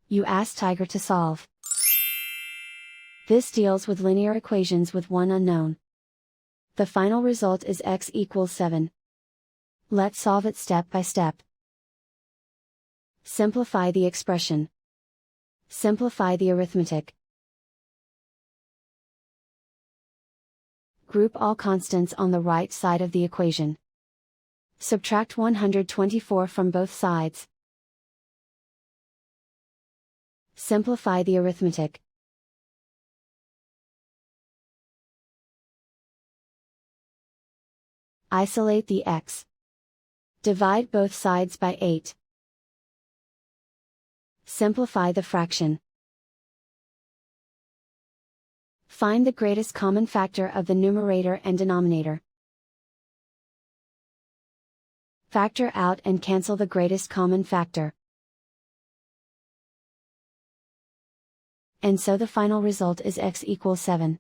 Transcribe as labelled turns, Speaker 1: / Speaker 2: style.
Speaker 1: You ask Tiger to solve. This deals with linear equations with one unknown. The final result is x equals 7. Let's solve it step by step. Simplify the expression. Simplify the arithmetic. Group all constants on the right side of the equation. Subtract 124 from both sides. Simplify the arithmetic. Isolate the x. Divide both sides by 8. Simplify the fraction. Find the greatest common factor of the numerator and denominator. Factor out and cancel the greatest common factor. And so the final result is x equals 7.